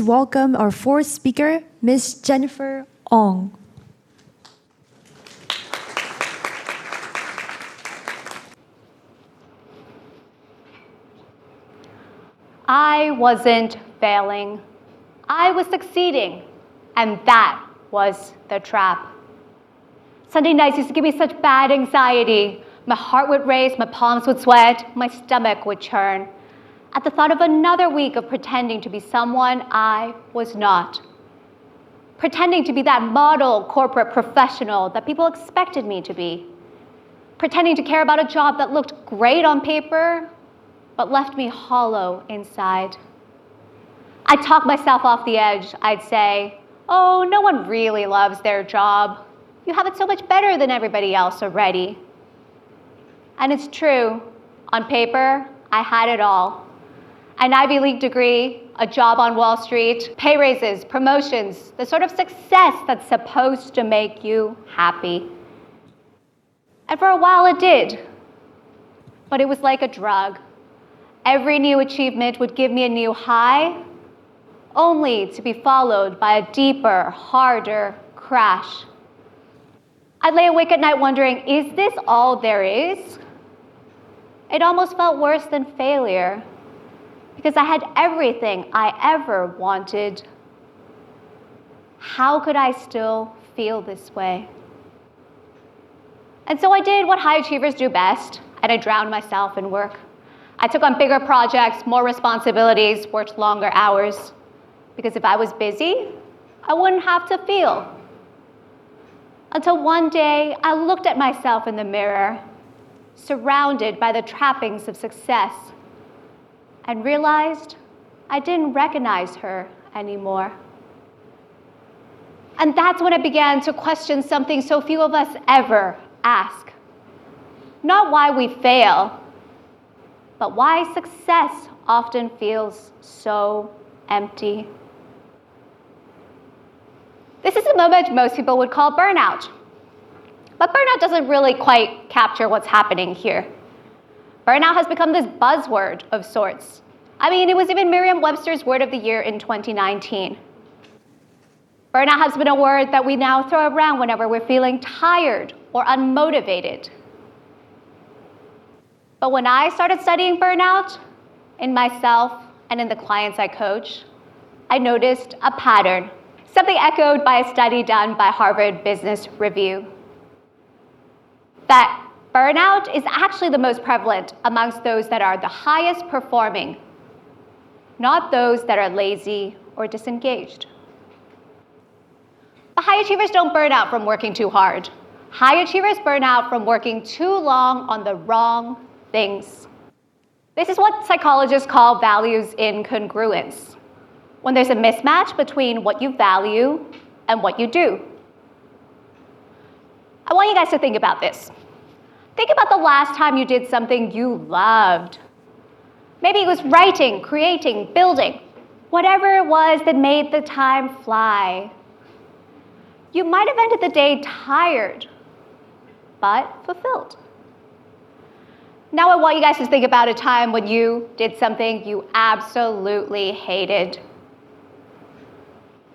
please welcome our fourth speaker, Ms. Jennifer Ong. I wasn't failing. I was succeeding, and that was the trap. Sunday nights used to give me such bad anxiety. My heart would race, my palms would sweat, my stomach would churn at the thought of another week of pretending to be someone I was not. Pretending to be that model corporate professional that people expected me to be. Pretending to care about a job that looked great on paper, but left me hollow inside. I'd talk myself off the edge. I'd say, oh, no one really loves their job. You have it so much better than everybody else already. And it's true. On paper, I had it all. An Ivy League degree, a job on Wall Street, pay raises, promotions, the sort of success that's supposed to make you happy. And for a while it did. But it was like a drug. Every new achievement would give me a new high, only to be followed by a deeper, harder crash. I'd lay awake at night wondering, is this all there is? It almost felt worse than failure, because I had everything I ever wanted. How could I still feel this way? And so I did what high achievers do best, and I drowned myself in work. I took on bigger projects, more responsibilities, worked longer hours, because if I was busy, I wouldn't have to feel. Until one day, I looked at myself in the mirror, surrounded by the trappings of success, and realized I didn't recognize her anymore. And that's when I began to question something so few of us ever ask. Not why we fail, but why success often feels so empty. This is a moment most people would call burnout. But burnout doesn't really quite capture what's happening here. Burnout has become this buzzword of sorts. I mean, it was even Merriam-Webster's word of the year in 2019. Burnout has been a word that we now throw around whenever we're feeling tired or unmotivated. But when I started studying burnout, in myself and in the clients I coach, I noticed a pattern, something echoed by a study done by Harvard Business Review. That burnout is actually the most prevalent amongst those that are the highest performing, not those that are lazy or disengaged. But high achievers don't burn out from working too hard. High achievers burn out from working too long on the wrong things. This is what psychologists call values incongruence, when there's a mismatch between what you value and what you do. I want you guys to think about this. Think about the last time you did something you loved. Maybe it was writing, creating, building, whatever it was that made the time fly. You might have ended the day tired, but fulfilled. Now I want you guys to think about a time when you did something you absolutely hated.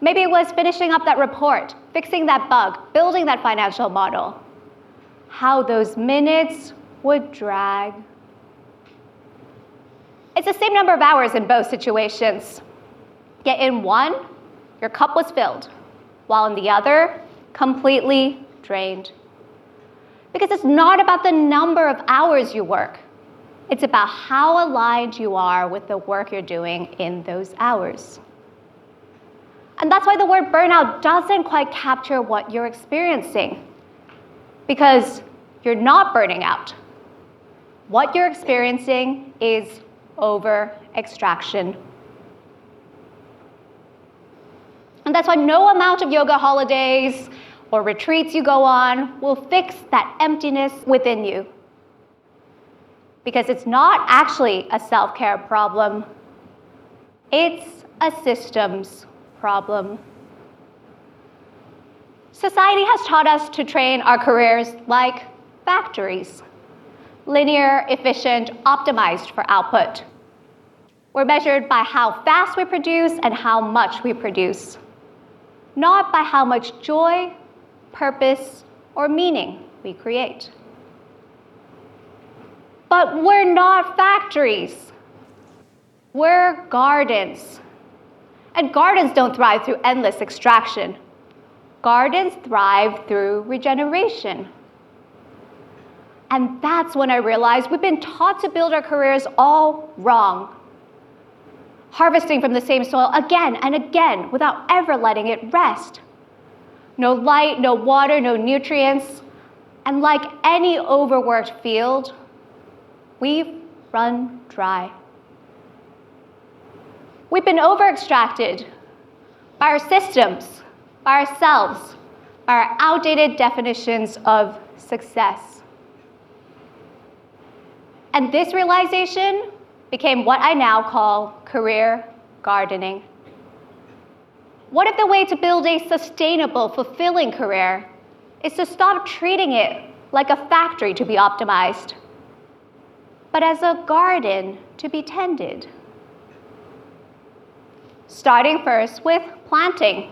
Maybe it was finishing up that report, fixing that bug, building that financial model. How those minutes would drag. It's the same number of hours in both situations. Yet in one, your cup was filled, while in the other, completely drained. Because it's not about the number of hours you work. It's about how aligned you are with the work you're doing in those hours. And that's why the word burnout doesn't quite capture what you're experiencing. Because you're not burning out. What you're experiencing is over-extraction. And that's why no amount of yoga holidays or retreats you go on will fix that emptiness within you. Because it's not actually a self-care problem. It's a systems problem. Society has taught us to train our careers like factories. Linear, efficient, optimized for output. We're measured by how fast we produce and how much we produce, not by how much joy, purpose, or meaning we create. But we're not factories. We're gardens. And gardens don't thrive through endless extraction. Gardens thrive through regeneration. And that's when I realized we've been taught to build our careers all wrong. Harvesting from the same soil again and again without ever letting it rest. No light, no water, no nutrients. And like any overworked field, we've run dry. We've been over-extracted by our systems, by ourselves, by our outdated definitions of success. And this realization became what I now call career gardening. What if the way to build a sustainable, fulfilling career is to stop treating it like a factory to be optimized, but as a garden to be tended? Starting first with planting.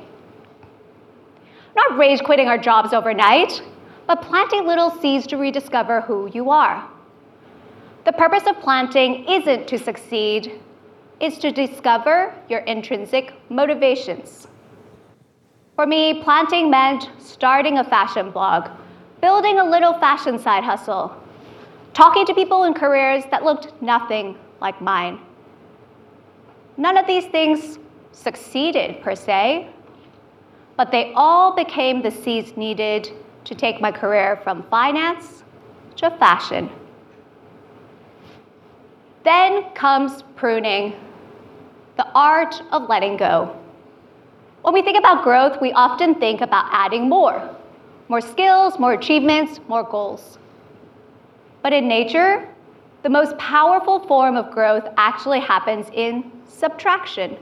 Not rage quitting our jobs overnight, but planting little seeds to rediscover who you are. The purpose of planting isn't to succeed, it's to discover your intrinsic motivations. For me, planting meant starting a fashion blog, building a little fashion side hustle, talking to people in careers that looked nothing like mine. None of these things succeeded per se, but they all became the seeds needed to take my career from finance to fashion. Then comes pruning, the art of letting go. When we think about growth, we often think about adding more skills, more achievements, more goals. But in nature, the most powerful form of growth actually happens in subtraction.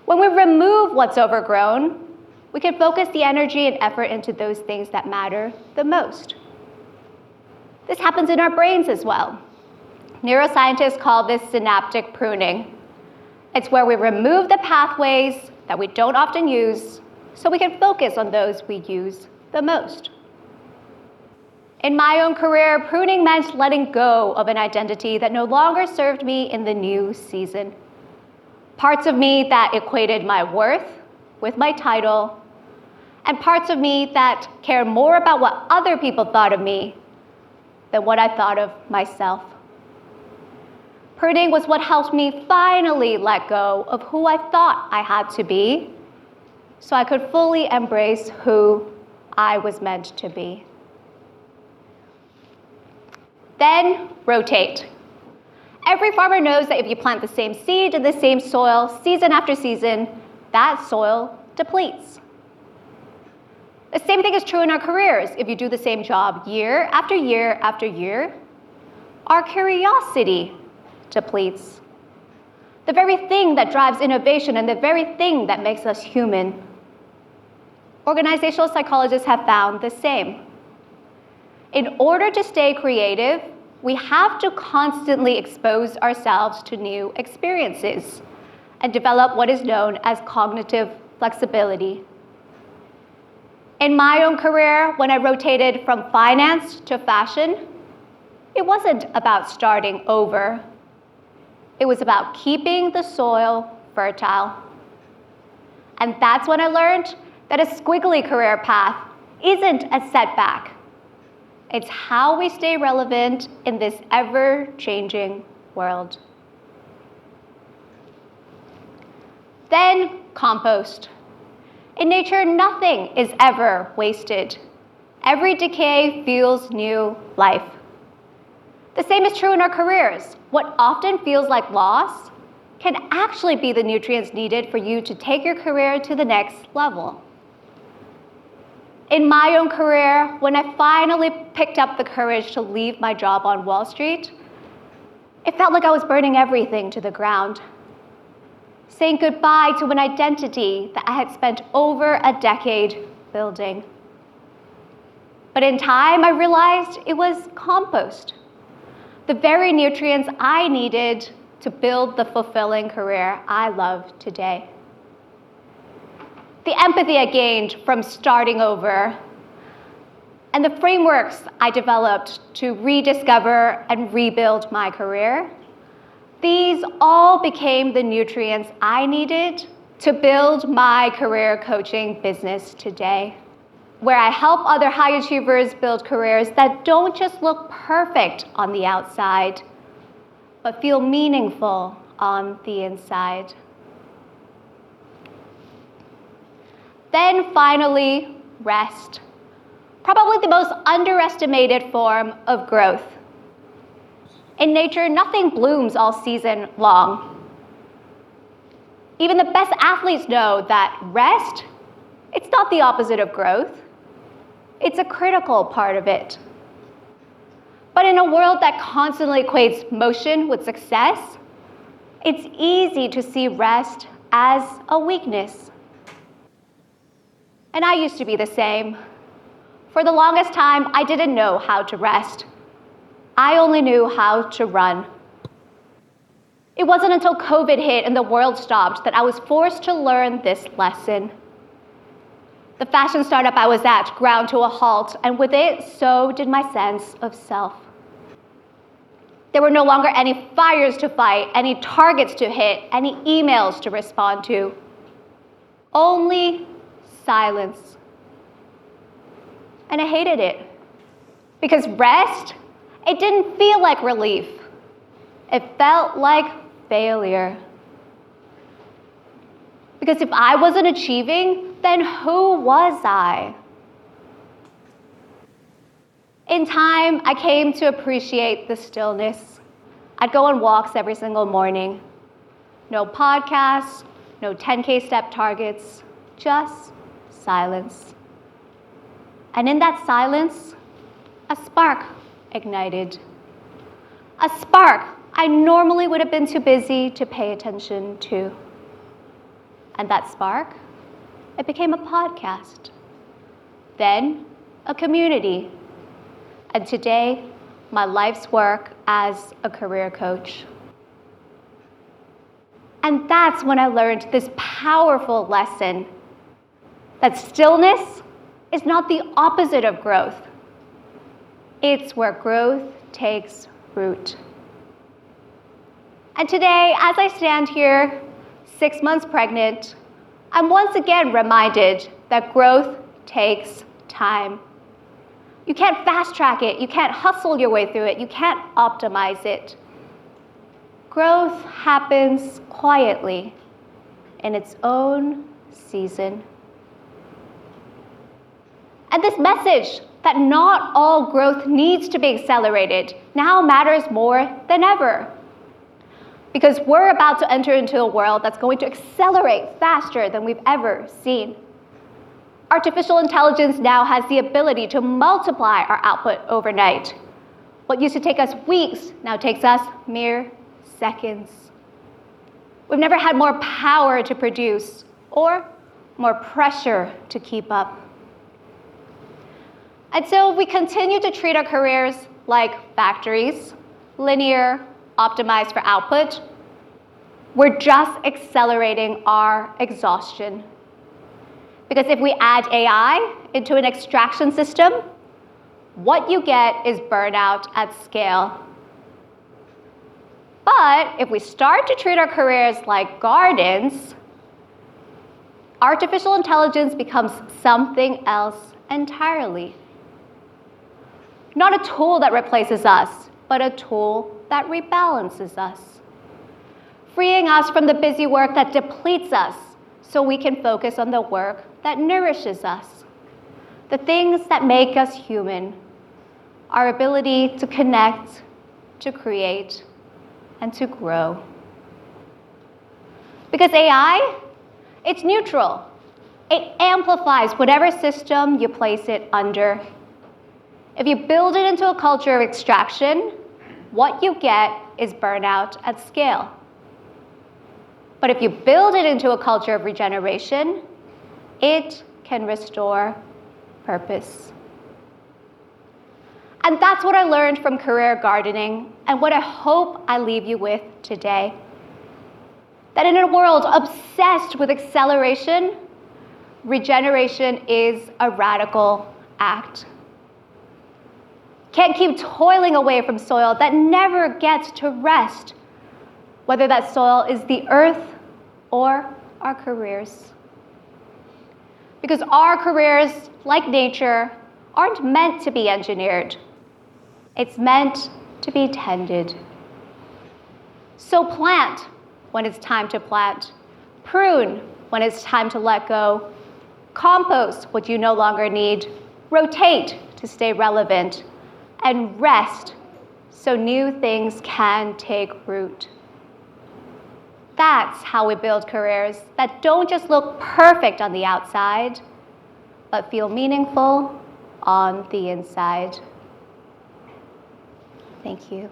When we remove what's overgrown, we can focus the energy and effort into those things that matter the most. This happens in our brains as well. Neuroscientists call this synaptic pruning. It's where we remove the pathways that we don't often use so we can focus on those we use the most. In my own career, pruning meant letting go of an identity that no longer served me in the new season. Parts of me that equated my worth with my title, and parts of me that cared more about what other people thought of me than what I thought of myself. Pruning was what helped me finally let go of who I thought I had to be so I could fully embrace who I was meant to be. Then rotate. Every farmer knows that if you plant the same seed in the same soil season after season, that soil depletes. The same thing is true in our careers. If you do the same job year after year after year, our curiosity depletes. The very thing that drives innovation and the very thing that makes us human. Organizational psychologists have found the same. In order to stay creative, we have to constantly expose ourselves to new experiences and develop what is known as cognitive flexibility. In my own career, when I rotated from finance to fashion, it wasn't about starting over. It was about keeping the soil fertile. And that's when I learned that a squiggly career path isn't a setback. It's how we stay relevant in this ever-changing world. Then compost. In nature, nothing is ever wasted. Every decay fuels new life. The same is true in our careers. What often feels like loss can actually be the nutrients needed for you to take your career to the next level. In my own career, when I finally picked up the courage to leave my job on Wall Street, it felt like I was burning everything to the ground, saying goodbye to an identity that I had spent over a decade building. But in time, I realized it was compost. The very nutrients I needed to build the fulfilling career I love today. The empathy I gained from starting over, and the frameworks I developed to rediscover and rebuild my career, these all became the nutrients I needed to build my career coaching business today, where I help other high achievers build careers that don't just look perfect on the outside, but feel meaningful on the inside. Then finally, rest. Probably the most underestimated form of growth. In nature, nothing blooms all season long. Even the best athletes know that rest, it's not the opposite of growth. It's a critical part of it. But in a world that constantly equates motion with success, it's easy to see rest as a weakness. And I used to be the same. For the longest time, I didn't know how to rest. I only knew how to run. It wasn't until COVID hit and the world stopped that I was forced to learn this lesson. The fashion startup I was at ground to a halt, and with it, so did my sense of self. There were no longer any fires to fight, any targets to hit, any emails to respond to. Only silence. And I hated it. Because rest, it didn't feel like relief. It felt like failure. Because if I wasn't achieving, then who was I? In time, I came to appreciate the stillness. I'd go on walks every single morning. No podcasts, no 10K step targets, just silence. And in that silence, a spark ignited. A spark I normally would have been too busy to pay attention to. And that spark, it became a podcast. Then, a community. And today, my life's work as a career coach. And that's when I learned this powerful lesson that stillness is not the opposite of growth. It's where growth takes root. And today, as I stand here, 6 months pregnant, I'm once again reminded that growth takes time. You can't fast track it, you can't hustle your way through it, you can't optimize it. Growth happens quietly in its own season. And this message that not all growth needs to be accelerated now matters more than ever. Because we're about to enter into a world that's going to accelerate faster than we've ever seen. Artificial intelligence now has the ability to multiply our output overnight. What used to take us weeks now takes us mere seconds. We've never had more power to produce or more pressure to keep up. And so we continue to treat our careers like factories, linear, optimized for output. We're just accelerating our exhaustion. Because if we add AI into an extraction system, what you get is burnout at scale. But if we start to treat our careers like gardens, artificial intelligence becomes something else entirely. Not a tool that replaces us, but a tool that rebalances us, freeing us from the busy work that depletes us so we can focus on the work that nourishes us, the things that make us human, our ability to connect, to create, and to grow. Because AI, it's neutral. It amplifies whatever system you place it under. If you build it into a culture of extraction, what you get is burnout at scale. But if you build it into a culture of regeneration, it can restore purpose. And that's what I learned from career gardening and what I hope I leave you with today. That in a world obsessed with acceleration, regeneration is a radical act. Can't keep toiling away from soil that never gets to rest, whether that soil is the earth or our careers. Because our careers, like nature, aren't meant to be engineered. It's meant to be tended. So plant when it's time to plant. Prune when it's time to let go. Compost what you no longer need. Rotate to stay relevant. And rest so new things can take root. That's how we build careers that don't just look perfect on the outside, but feel meaningful on the inside. Thank you.